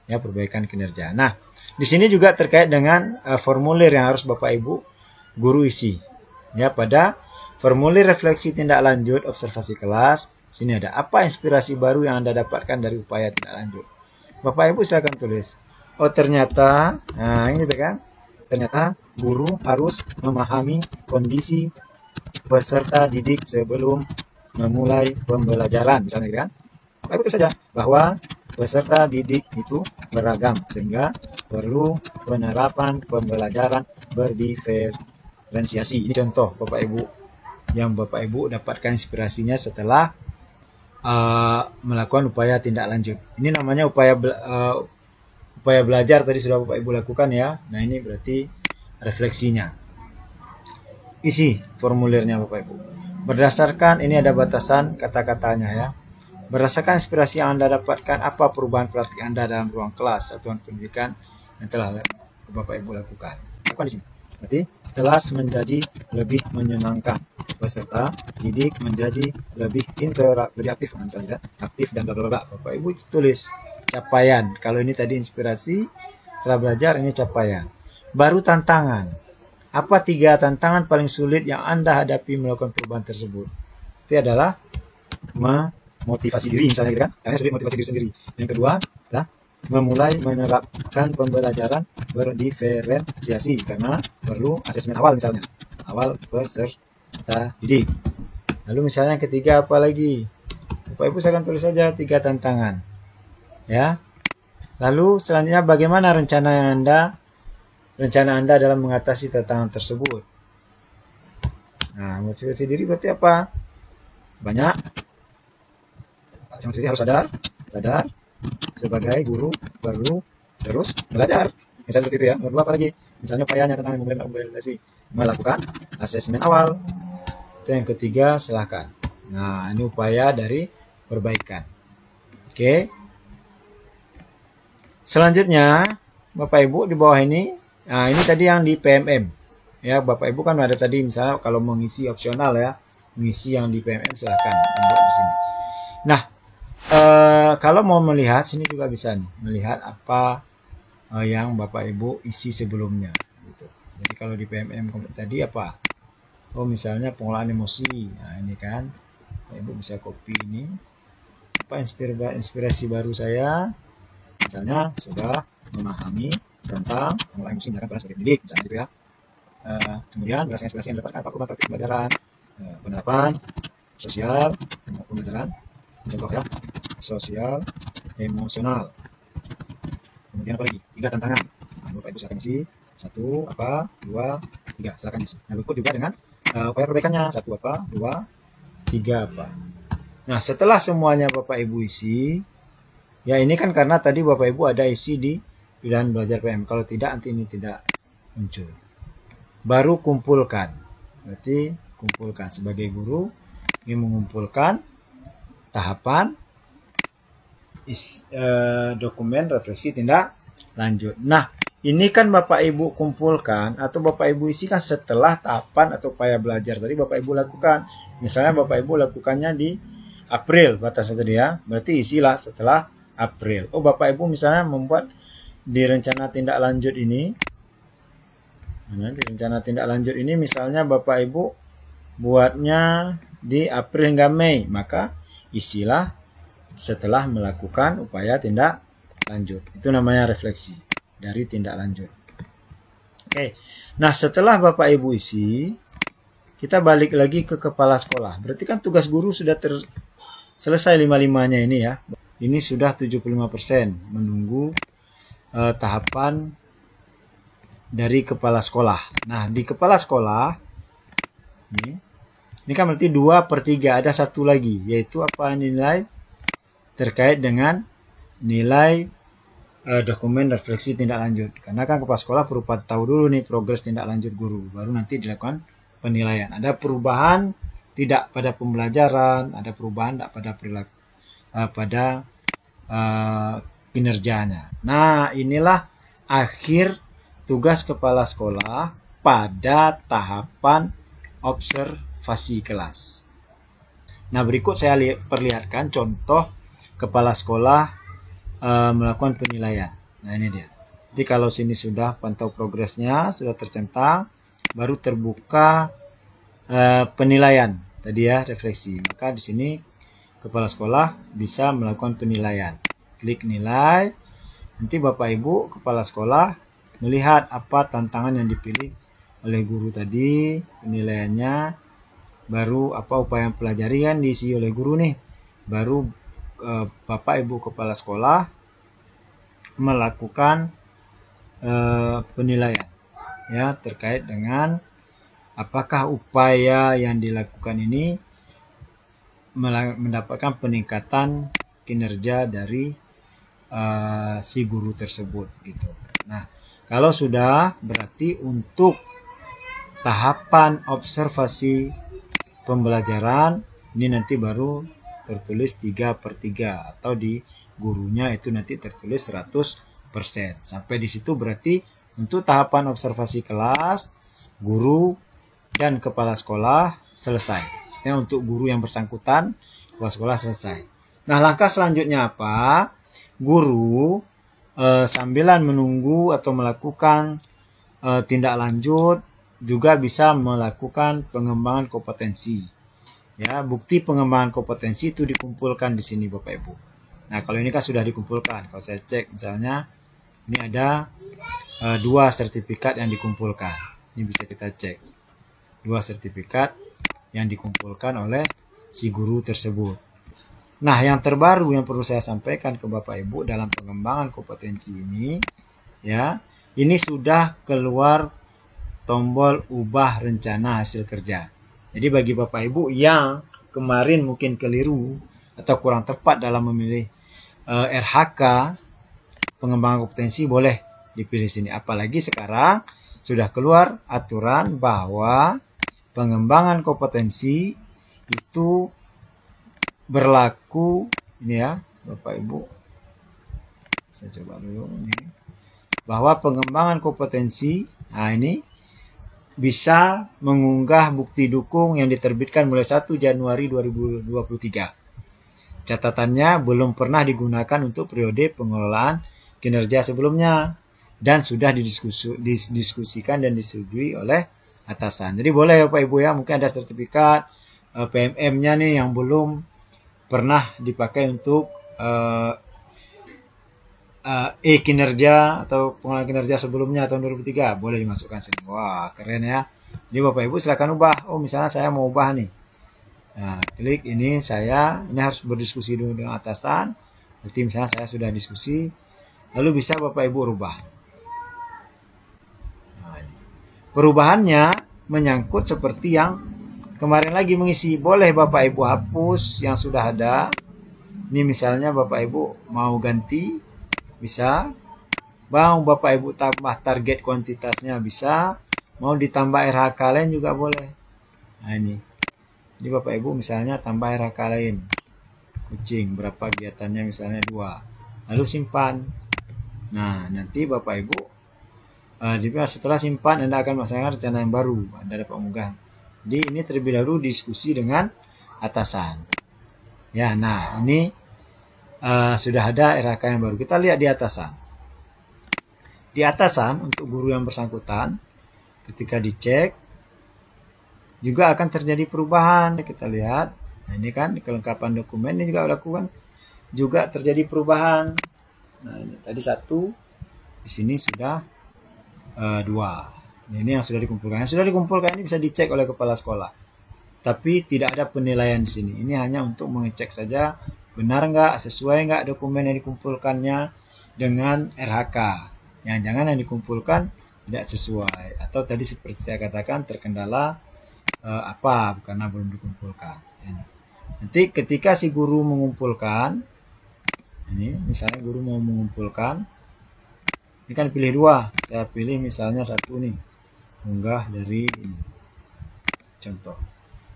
Ya, perbaikan kinerja. Nah, di sini juga terkait dengan formulir yang harus Bapak Ibu guru isi. Ya, pada formulir refleksi tindak lanjut observasi kelas, sini ada apa inspirasi baru yang Anda dapatkan dari upaya tindak lanjut. Bapak Ibu silakan tulis. Oh, ternyata, nah ini gitu kan. Ternyata guru harus memahami kondisi peserta didik sebelum memulai pembelajaran, misalnya kan. Bapak Ibu tulis saja bahwa peserta didik itu beragam, sehingga perlu penerapan pembelajaran berdiferensiasi. Ini contoh Bapak Ibu yang Bapak Ibu dapatkan inspirasinya setelah melakukan upaya tindak lanjut. Ini namanya upaya belajar tadi sudah Bapak Ibu lakukan ya. Nah, ini berarti refleksinya. Isi formulirnya Bapak Ibu. Berdasarkan ini ada batasan kata-katanya ya. Berdasarkan inspirasi yang Anda dapatkan, apa perubahan praktik Anda dalam ruang kelas satuan pendidikan yang telah Bapak Ibu lakukan? Lakukan di sini. Berarti kelas menjadi lebih menyenangkan, peserta didik menjadi lebih interaktif, misalnya aktif dan bla bla bla. Bapak Ibu tulis capaian. Kalau ini tadi inspirasi, setelah belajar ini capaian. Baru tantangan. Apa 3 tantangan paling sulit yang Anda hadapi melakukan perubahan tersebut? Itu adalah memotivasi diri misalnya gitu kan. Karena sulit motivasi diri sendiri. Yang kedua adalah memulai menerapkan pembelajaran berdiferensiasi karena perlu asesmen awal misalnya. Awal peserta didik. Lalu misalnya yang ketiga apa lagi? Bapak Ibu saya akan tulis saja 3 tantangan. Ya. Lalu selanjutnya bagaimana rencana Anda dalam mengatasi tantangan tersebut? Nah, motivasi diri berarti apa? Banyak. Motivasi diri harus sadar sebagai guru perlu terus belajar. Misalnya seperti itu ya. Nomor 2 apa lagi? Misalnya upayanya tentang implementasi, melakukan asesmen awal. Itu yang ketiga, silakan. Nah, ini upaya dari perbaikan. Oke. Selanjutnya, Bapak Ibu di bawah ini, nah ini tadi yang di PMM. Ya, Bapak Ibu kan ada tadi misalnya kalau mengisi opsional ya, mengisi yang di PMM silakan buat di sini. Nah, kalau mau melihat sini juga bisa nih, melihat apa yang Bapak Ibu isi sebelumnya gitu. Jadi kalau di PMM tadi apa? Oh, misalnya pengolahan emosi. Nah, ini kan Bapak Ibu bisa copy ini. Apa inspirasi baru saya? Misalnya sudah memahami tentang pengolahan emosi menggunakan peran sebagai pendidik, misalnya gitu ya. Kemudian berdasarkan inspirasi yang didapatkan perubahan praktik pembelajaran, penerapan sosial pembelajaran, contoh ya, sosial emosional. Kemudian apa lagi? 3 tantangan. Nah, Bapak Ibu silakan isi 1 apa, 2, 3 silakan isi. Nah, berikut juga dengan upaya perbaikannya 1 apa, 2, 3 apa. Nah, setelah semuanya Bapak Ibu isi, ya ini kan karena tadi Bapak Ibu ada isi di pilihan belajar PM. Kalau tidak nanti ini tidak muncul. Baru kumpulkan. Berarti kumpulkan sebagai guru ini mengumpulkan tahapan dokumen refleksi tindak lanjut. Nah, ini kan Bapak Ibu kumpulkan atau Bapak Ibu isi kan setelah tahapan atau upaya belajar tadi Bapak Ibu lakukan. Misalnya Bapak Ibu lakukannya di April batasnya tadi ya. Berarti isilah setelah April. Oh, Bapak Ibu misalnya membuat di rencana tindak lanjut ini. Nah, di rencana tindak lanjut ini misalnya Bapak Ibu buatnya di April hingga Mei, maka isilah setelah melakukan upaya tindak lanjut. Itu namanya refleksi dari tindak lanjut. Oke. Nah, setelah Bapak Ibu isi, kita balik lagi ke kepala sekolah. Berarti kan tugas guru sudah selesai 5-5-nya ini ya. Ini sudah 75%, menunggu tahapan dari kepala sekolah. Nah, di kepala sekolah ini kan berarti 2/3, ada 1 lagi, yaitu apa nilai terkait dengan nilai dokumen refleksi tindak lanjut. Karena kan kepala sekolah perlu tahu dulu nih progres tindak lanjut guru, baru nanti dilakukan penilaian. Ada perubahan tidak pada pembelajaran, ada perubahan tidak pada perilaku, pada kinerjanya. Nah, inilah akhir tugas kepala sekolah pada tahapan observasi kelas. Nah, berikut saya perlihatkan contoh kepala sekolah melakukan penilaian. Nah, ini dia. Jadi kalau sini sudah pantau progresnya, sudah tercentang, baru terbuka penilaian tadi ya, refleksi. Maka di sini kepala sekolah bisa melakukan penilaian. Klik nilai. Nanti Bapak Ibu kepala sekolah melihat apa tantangan yang dipilih oleh guru tadi, penilaiannya, baru apa upaya pelajari kan diisi oleh guru nih, baru Bapak Ibu kepala sekolah melakukan penilaian ya terkait dengan apakah upaya yang dilakukan ini mendapatkan peningkatan kinerja dari si guru tersebut gitu. Nah, kalau sudah berarti untuk tahapan observasi pembelajaran ini nanti baru tertulis 3/3 atau di gurunya itu nanti tertulis 100%. Sampai di situ berarti untuk tahapan observasi kelas, guru dan kepala sekolah selesai. Artinya untuk guru yang bersangkutan, kepala sekolah selesai. Nah, langkah selanjutnya apa? Guru sambilan menunggu atau melakukan tindak lanjut juga bisa melakukan pengembangan kompetensi. Ya, bukti pengembangan kompetensi itu dikumpulkan di sini Bapak Ibu. Nah, kalau ini kan sudah dikumpulkan. Kalau saya cek misalnya ini ada 2 sertifikat yang dikumpulkan. Ini bisa kita cek. 2 sertifikat yang dikumpulkan oleh si guru tersebut. Nah, yang terbaru yang perlu saya sampaikan ke Bapak Ibu dalam pengembangan kompetensi ini, ya, ini sudah keluar tombol ubah rencana hasil kerja. Jadi bagi Bapak Ibu yang kemarin mungkin keliru atau kurang tepat dalam memilih RHK pengembangan kompetensi boleh dipilih sini. Apalagi sekarang sudah keluar aturan bahwa pengembangan kompetensi itu berlaku ini ya Bapak Ibu. Saya coba dulu ini. Bahwa pengembangan kompetensi, nah ini bisa mengunggah bukti dukung yang diterbitkan mulai 1 Januari 2023. Catatannya belum pernah digunakan untuk periode pengelolaan kinerja sebelumnya dan sudah didiskusikan dan disetujui oleh atasan. Jadi boleh Bapak Ibu ya, mungkin ada sertifikat PMM-nya nih yang belum pernah dipakai untuk kinerja atau pengelolaan kinerja sebelumnya tahun 2003 boleh dimasukkan sini. Wah, keren ya. Jadi Bapak Ibu silakan ubah. Oh, misalnya saya mau ubah nih. Nah, klik ini ini harus berdiskusi dulu dengan atasan. Berarti misalnya saya sudah diskusi, lalu bisa Bapak Ibu rubah. Nah, perubahannya menyangkut seperti yang kemarin lagi mengisi. Boleh Bapak Ibu hapus yang sudah ada. Ini misalnya Bapak Ibu mau ganti, bisa. Mau Bapak Ibu tambah target kuantitasnya bisa. Mau ditambah RHK lain juga boleh. Nah ini. Jadi Bapak Ibu misalnya tambah RHK lain. Kucing berapa kegiatannya misalnya 2. Lalu simpan. Nah nanti Bapak Ibu setelah simpan Anda akan melaksanakan rencana yang baru. Anda dapat mengunggah. Jadi ini terlebih dahulu diskusi dengan atasan. Ya, nah ini sudah ada RHK yang baru. Kita lihat di atasan. Di atasan untuk guru yang bersangkutan, ketika dicek juga akan terjadi perubahan. Kita lihat. Nah, ini kan kelengkapan dokumen ini juga lakukan juga terjadi perubahan. Nah, ini tadi 1, di sini sudah 2. Ini yang sudah dikumpulkan. Yang sudah dikumpulkan ini bisa dicek oleh kepala sekolah. Tapi tidak ada penilaian di sini. Ini hanya untuk mengecek saja benar nggak, sesuai nggak dokumen yang dikumpulkannya dengan RHK. Jangan-jangan yang dikumpulkan tidak sesuai. Atau tadi seperti saya katakan terkendala karena belum dikumpulkan. Ini. Nanti ketika si guru mengumpulkan, ini misalnya guru mau mengumpulkan, ini kan pilih 2. Saya pilih misalnya 1 nih, unggah dari ini. Contoh.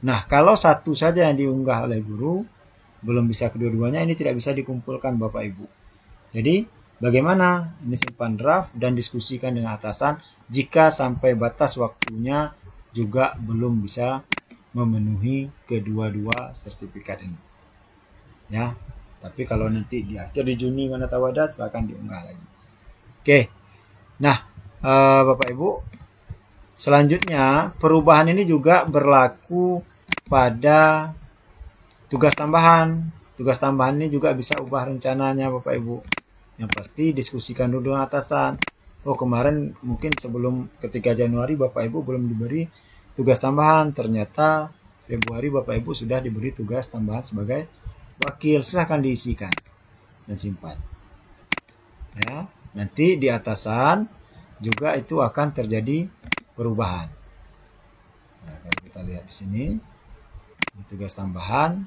Nah, kalau 1 saja yang diunggah oleh guru, belum bisa kedua-duanya, ini tidak bisa dikumpulkan Bapak Ibu. Jadi, bagaimana? Ini simpan draft dan diskusikan dengan atasan jika sampai batas waktunya juga belum bisa memenuhi kedua-dua sertifikat ini. Ya, tapi kalau nanti di akhir di Juni mana tahu ada, silakan diunggah lagi. Oke. Nah, Bapak Ibu, selanjutnya perubahan ini juga berlaku pada tugas tambahan. Tugas tambahan ini juga bisa ubah rencananya Bapak Ibu. Yang pasti diskusikan dulu dengan atasan. Oh, kemarin mungkin sebelum ketika Januari Bapak Ibu belum diberi tugas tambahan. Ternyata Februari Bapak Ibu sudah diberi tugas tambahan sebagai wakil, silahkan diisikan dan simpan. Ya, nanti di atasan juga itu akan terjadi perubahan. Nah, kalau kita lihat di sini, di tugas tambahan.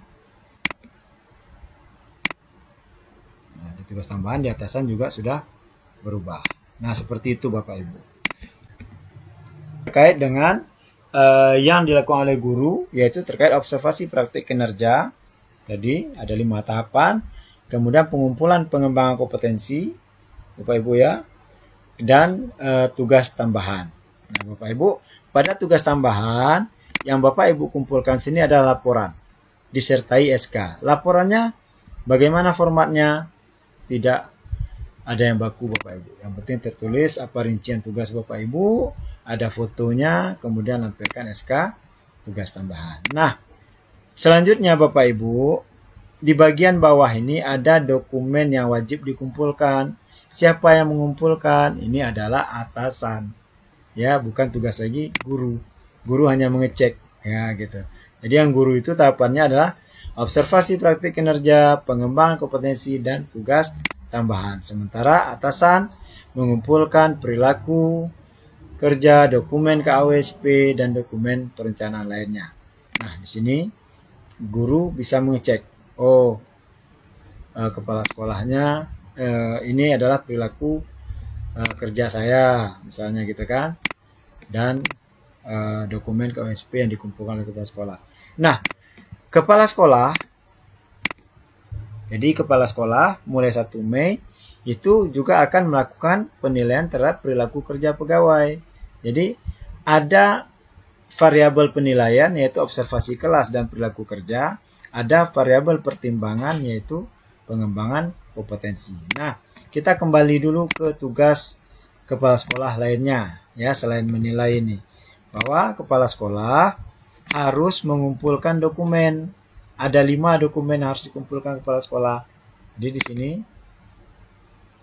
Nah, di tugas tambahan di atasan juga sudah berubah. Nah, seperti itu Bapak Ibu. Terkait dengan yang dilakukan oleh guru, yaitu terkait observasi praktik kinerja. Tadi ada 5 tahapan. Kemudian pengumpulan pengembangan kompetensi, Bapak Ibu ya. Dan tugas tambahan. Nah, Bapak Ibu, pada tugas tambahan yang Bapak Ibu kumpulkan sini adalah laporan disertai SK. Laporannya bagaimana formatnya? Tidak ada yang baku Bapak Ibu. Yang penting tertulis apa rincian tugas Bapak Ibu, ada fotonya, kemudian lampirkan SK tugas tambahan. Nah, selanjutnya Bapak Ibu, di bagian bawah ini ada dokumen yang wajib dikumpulkan. Siapa yang mengumpulkan? Ini adalah atasan. Ya, bukan tugas lagi guru. Guru hanya mengecek, ya gitu. Jadi yang guru itu tahapannya adalah observasi praktik kinerja, pengembangan kompetensi, dan tugas tambahan. Sementara atasan mengumpulkan perilaku kerja, dokumen KAWSP, dan dokumen perencanaan lainnya. Nah, di sini guru bisa mengecek, kepala sekolahnya ini adalah perilaku kerja saya, misalnya gitu kan, dan dokumen KAWSP yang dikumpulkan oleh kepala sekolah. Nah, kepala sekolah, jadi kepala sekolah mulai 1 Mei itu juga akan melakukan penilaian terhadap perilaku kerja pegawai. Jadi ada variabel penilaian yaitu observasi kelas dan perilaku kerja, ada variabel pertimbangan yaitu pengembangan kompetensi. Nah, kita kembali dulu ke tugas kepala sekolah lainnya ya, selain menilai ini, bahwa kepala sekolah harus mengumpulkan dokumen. Ada 5 dokumen yang harus dikumpulkan kepala sekolah. Jadi di sini,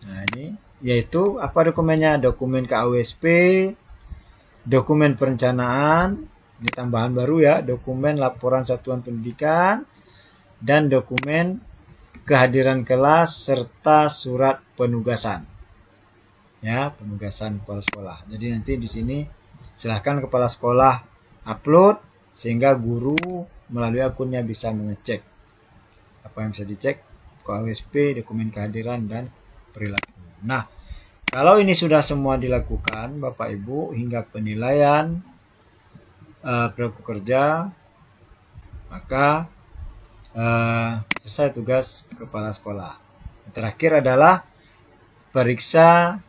nah ini yaitu apa dokumennya? Dokumen KAWSP, dokumen perencanaan, ini tambahan baru ya, dokumen laporan satuan pendidikan, dan dokumen kehadiran kelas serta surat penugasan. Ya, penugasan kepala sekolah. Jadi nanti di sini silahkan kepala sekolah upload sehingga guru melalui akunnya bisa mengecek apa yang bisa dicek, KAWSP, dokumen kehadiran, dan perilaku. Nah, kalau ini sudah semua dilakukan Bapak Ibu hingga penilaian perilaku kerja, maka selesai tugas kepala sekolah. Yang terakhir adalah periksa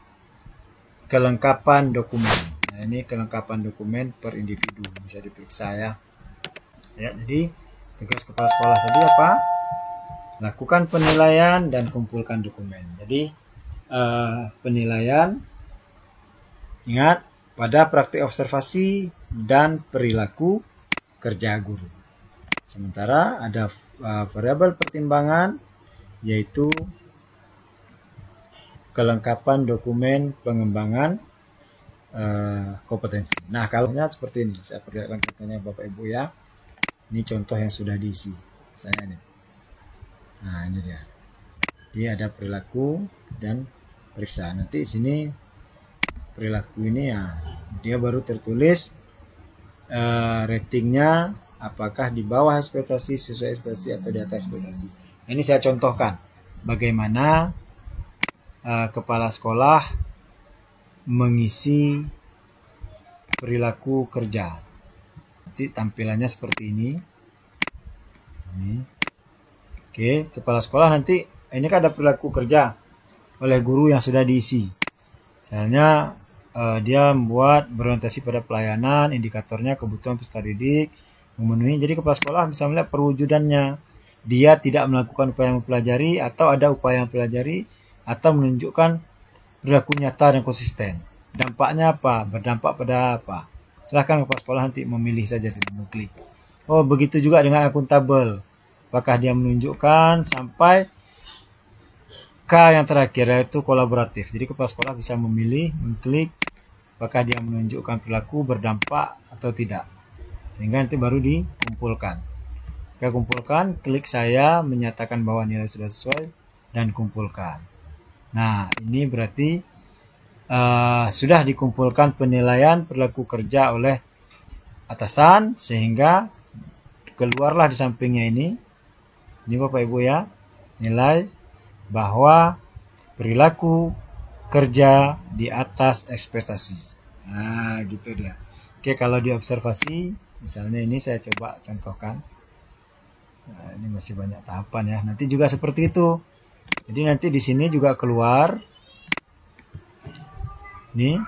kelengkapan dokumen. Nah, ini kelengkapan dokumen per individu bisa diperiksa ya. Ya, jadi tugas kepala sekolah tadi apa? Lakukan penilaian dan kumpulkan dokumen. Jadi penilaian, ingat pada praktik observasi dan perilaku kerja guru. Sementara ada variabel pertimbangan yaitu kelengkapan dokumen pengembangan kompetensi. Nah, kalau seperti ini, saya perlihatkan contohnya Bapak Ibu ya. Ini contoh yang sudah diisi, misalnya nih. Nah, ini dia. Dia ada perilaku dan periksa. Nanti di sini perilaku ini ya, dia baru tertulis ratingnya apakah di bawah ekspektasi, sesuai ekspektasi, atau di atas ekspektasi. Ini saya contohkan bagaimana kepala sekolah mengisi perilaku kerja. Nanti tampilannya seperti ini. Oke, kepala sekolah nanti ini kan ada perilaku kerja oleh guru yang sudah diisi. Misalnya dia membuat berorientasi pada pelayanan, indikatornya kebutuhan peserta didik, memenuhi. Jadi kepala sekolah bisa melihat perwujudannya. Dia tidak melakukan upaya mempelajari atau ada upaya mempelajari atau menunjukkan perilaku nyata dan konsisten. Dampaknya apa? Berdampak pada apa? Silahkan kepala sekolah nanti memilih saja sebelum klik. Oh, begitu juga dengan akuntabel. Apakah dia menunjukkan sampai K yang terakhir yaitu kolaboratif. Jadi kepala sekolah bisa memilih, mengklik apakah dia menunjukkan perilaku berdampak atau tidak. Sehingga nanti baru dikumpulkan. Kita kumpulkan, klik saya menyatakan bahwa nilai sudah sesuai dan kumpulkan. Nah, ini berarti sudah dikumpulkan penilaian perilaku kerja oleh atasan, sehingga keluarlah di sampingnya ini Bapak Ibu ya, nilai bahwa perilaku kerja di atas ekspektasi. Nah, gitu dia. Oke, kalau di observasi, misalnya ini saya coba contohkan. Nah, ini masih banyak tahapan ya. Nanti juga seperti itu. Jadi nanti di sini juga keluar. Nih,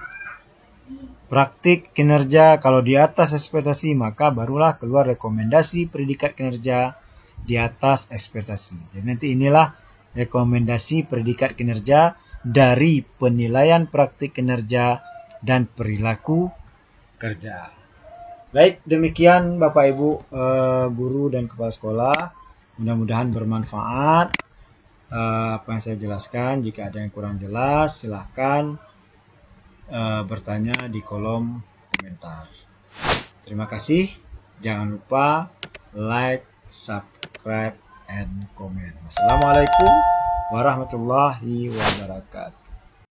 praktik kinerja kalau di atas ekspektasi, maka barulah keluar rekomendasi predikat kinerja di atas ekspektasi. Jadi nanti inilah rekomendasi predikat kinerja dari penilaian praktik kinerja dan perilaku kerja. Baik, demikian Bapak Ibu guru dan kepala sekolah. Mudah-mudahan bermanfaat apa yang saya jelaskan. Jika ada yang kurang jelas, silahkan bertanya di kolom komentar. Terima kasih. Jangan lupa like, subscribe, and comment. Wassalamualaikum warahmatullahi wabarakatuh.